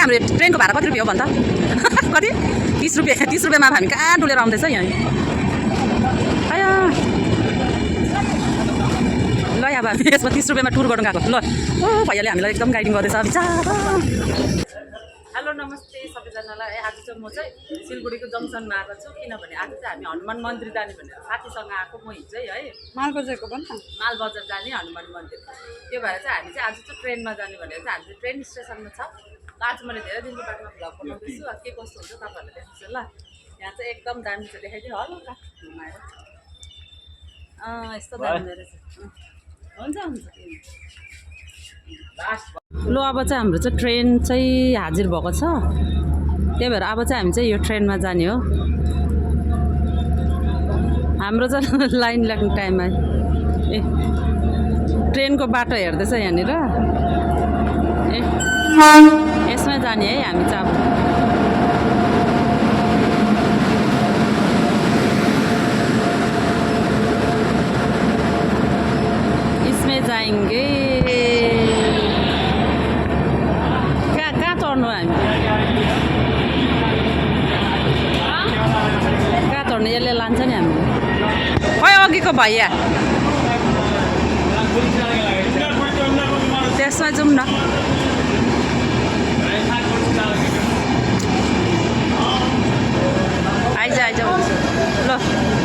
हाम्रो ट्रेनको भाडा कति रुपियाँ हो भन् त कति 30 रुपियाँ 30 रुपियाँमा हामी कहाँ डुलेर आउँदैछ यहाँ आया ल अब हामी यसमा 30 रुपियाँमा टुर गर्नु गएको ल ओ भैयाले हामीलाई एकदम गाइडिङ गर्दैछ बिचारा हेलो नमस्ते सबैजनालाई आज चाहिँ म चाहिँ सिलगढीको जङ्सनमा आएको छु किनभने आज चाहिँ हामी हनुमान मन्दिर जाने भनेर साथीसँग आएको म हिजो है मालबजारको भन् न मालबजार जाने हनुमान मन्दिर त्यो भएर चाहिँ हामी चाहिँ आज चाहिँ ट्रेनमा जाने भनेर चाहिँ हामी चाहिँ ट्रेन स्टेसनमा छ आज मैले धेरै दिनको बादमा भ्लग बनाउँदैछु के कस्तो हुन्छ तपाईँहरूलाई देखाउँछु ल यहाँ चाहिँ एकदम दामी छ देखाइदिनु हल्का घुमाएर यस्तो दामी रहेछ हुन्छ हुन्छ ल अब चाहिँ हाम्रो चाहिँ ट्रेन चाहिँ हाजिर भएको छ त्यही भएर अब चाहिँ हामी चाहिँ यो ट्रेनमा जाने हो हाम्रो चाहिँ लाइन लाग्ने टाइम आयो ए ट्रेनको बाटो हेर्दैछ यहाँनिर ए यसमै जाने है हामी चाहिँ अब इसमें जाएंगे कहाँ चढ्नु हामी कहाँ चढ्नु यसले लान्छ नि हामी खै अघिको भैया त्यसमा जाउँ न आइज आइज ल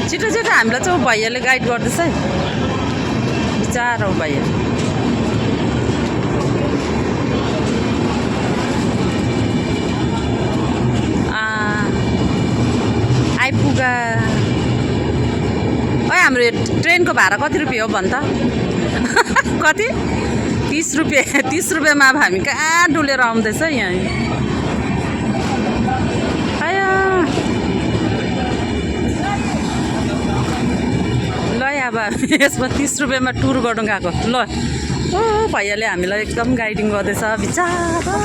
छिटो छिटो हामीलाई चाहिँ भैयाले गाइड गर्दैछ है बिचारा हो भैया आइपुगा ओ हाम्रो ट्रेनको भाडा कति रुपियाँ हो भन् त कति 30 रुपियाँ 30 रुपियाँमा अब हामी कहाँ डुलेर आउँदैछ यहाँ आया ल अब यसमा 30 रुपियाँमा टुर गर्नु गएको ल ओ भैयाले हामीलाई एकदम गाइडिङ गर्दैछ बिचारा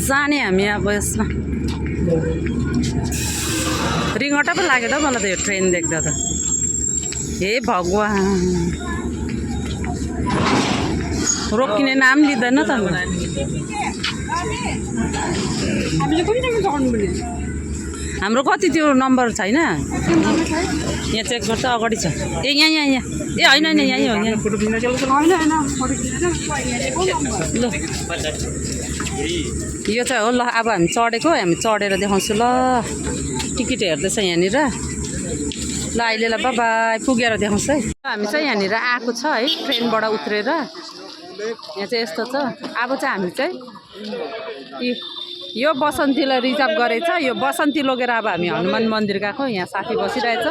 जाने हामी अब यसमा रिङटा पो लाग्यो त मलाई त यो ट्रेन देख्दा त हे भगवान् रोकिने नाम लिँदैन त हाम्रो कति त्यो नम्बर छैन यहाँ चेक गर्छ अगाडि छ ए यहाँ यहाँ यहाँ ए होइन होइन यहीँ हो यहाँ ल यो चाहिँ हो ल अब हामी चढेको हामी चढेर देखाउँछु ल टिकट हेर्दैछ यहाँनिर ल अहिले ल बाई पुगेर देखाउँछु है हामी चाहिँ यहाँनिर आएको छ है ट्रेनबाट उत्रेर यहाँ चाहिँ यस्तो छ अब चाहिँ हामी चाहिँ यो बसन्तीलाई रिजर्भ गरेछ यो बसन्ती लगेर अब हामी हनुमान मन्दिर गएको यहाँ साथी बसिरहेछ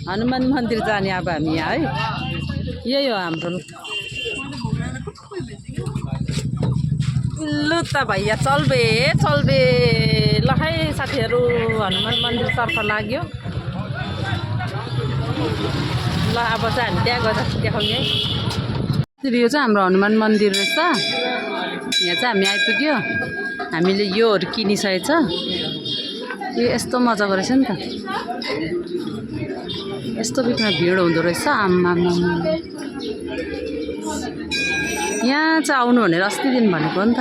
हनुमान मन्दिर जाने अब हामी यहाँ है यही हो हाम्रो लु त भैया चल्बे ल है साथीहरू हनुमान मन्दिरतर्फ लाग्यो ल अब चाहिँ हामी त्यहाँ गएर देखाउने है यो चाहिँ हाम्रो हनुमान मन्दिर रहेछ यहाँ चाहिँ हामी आइपुग्यो हामीले योहरू किनिसकेको छ यो यस्तो मजाको रहेछ नि त यस्तो बिचमा भिड हुँदो रहेछ आम्मा यहाँ चाहिँ आउनु भनेर अस्ति दिन भनेको हो नि त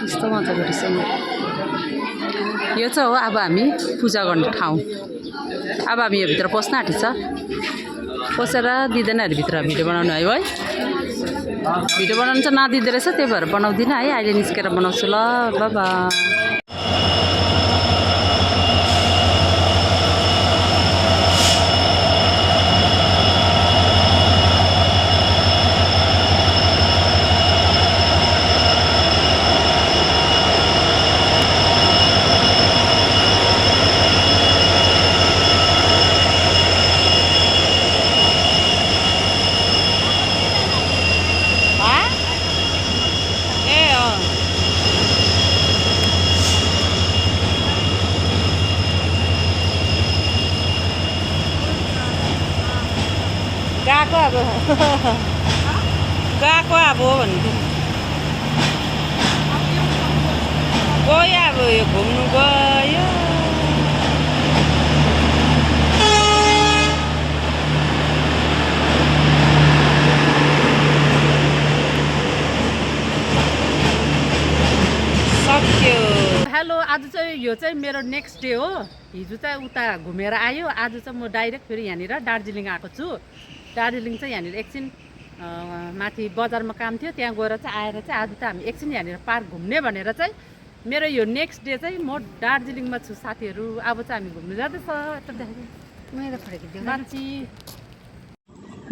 यस्तो मजाको रहेछ यो चाहिँ हो अब हामी पूजा गर्ने ठाउँ अब हामी यो भित्र पस्न आँटेको छ पसेर दिँदैन अरे भित्र भिडियो बनाउनु है भिडियो बनाउनु चाहिँ नदिँदो रहेछ त्यही भएर बनाउँदिनँ है अहिले निस्केर बनाउँछु ल बाबा गएको अब गएको अब हो भने गयो अब यो घुम्नु गयो यो चाहिँ मेरो नेक्स्ट डे हो। हिजो चाहिँ उता घुमेर आयो, आज चाहिँ म डाइरेक्ट फेरि यहाँनिर दार्जिलिङ आएको छु। दार्जिलिङ चाहिँ यहाँनिर एकछिन माथि बजारमा काम थियो, त्यहाँ गएर चाहिँ आएर चाहिँ आज चाहिँ हामी एकछिन यहाँनिर पार्क घुम्ने भनेर चाहिँ मेरो यो नेक्स्ट डे चाहिँ म दार्जिलिङमा छु साथीहरू। अब चाहिँ हामी घुम्नु जाँदैछ। माथि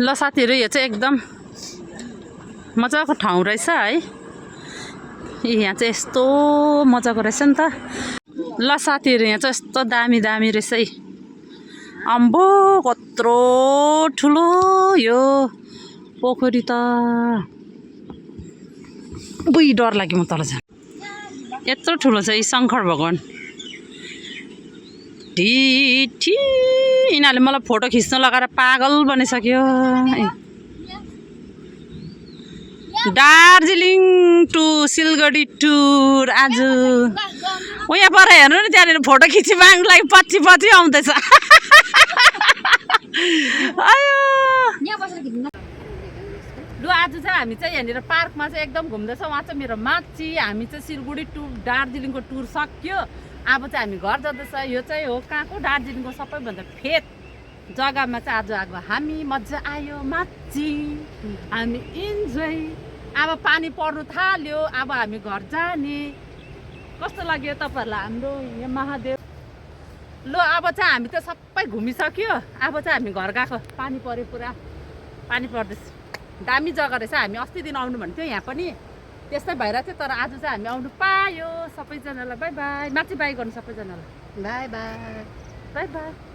ल साथीहरू, यो चाहिँ एकदम मजाको ठाउँ रहेछ है। यहाँ चाहिँ यस्तो मजाको रहेछ नि त। ल साथीहरू, यहाँ चाहिँ यस्तो दामी दामी रहेछ है। अम्बो कत्रो ठुलो यो पोखरी त, बुई डर लाग्यो म तल जान। यत्रो ठुलो छ यी शङ्कर भगवान। ढिठी यिनीहरूले मलाई फोटो खिच्न लगाएर पागल बनिसक्यो। दार्जिलिङ टु सिलगढी टुर आज। ओ यहाँ पर हेर्नु नि, त्यहाँनिर फोटो खिची माग्नु लागि पछि पछि आउँदैछ। आयो लु, आज चाहिँ हामी चाहिँ यहाँनिर पार्कमा चाहिँ एकदम घुम्दैछौँ। उहाँ चाहिँ मेरो माथि, हामी चाहिँ सिलगढी टु दार्जिलिङको टुर सक्यो। अब चाहिँ हामी घर जाँदैछ। यो चाहिँ हो कहाँको, दार्जिलिङको सबैभन्दा फेद जग्गामा चाहिँ आज आएको हामी। मजा आयो माथि, हामी इन्जोय। अब पानी पर्नु थाल्यो, अब हामी घर जाने। कस्तो लाग्यो तपाईँहरूलाई हाम्रो यहाँ महादेव? ल अब चाहिँ हामी त सबै घुमिसक्यो। अब चाहिँ हामी घर गएको। पानी पऱ्यो, पुरा पानी पर्दैछ। दामी जग्गा रहेछ। हामी अस्ति दिन आउनु भन्थ्यो, यहाँ पनि त्यस्तै भइरहेको थियो, तर आज चाहिँ हामी आउनु पायो। सबैजनालाई बाई बाई। माथि बाई गर्नु सबैजनालाई। By by by by.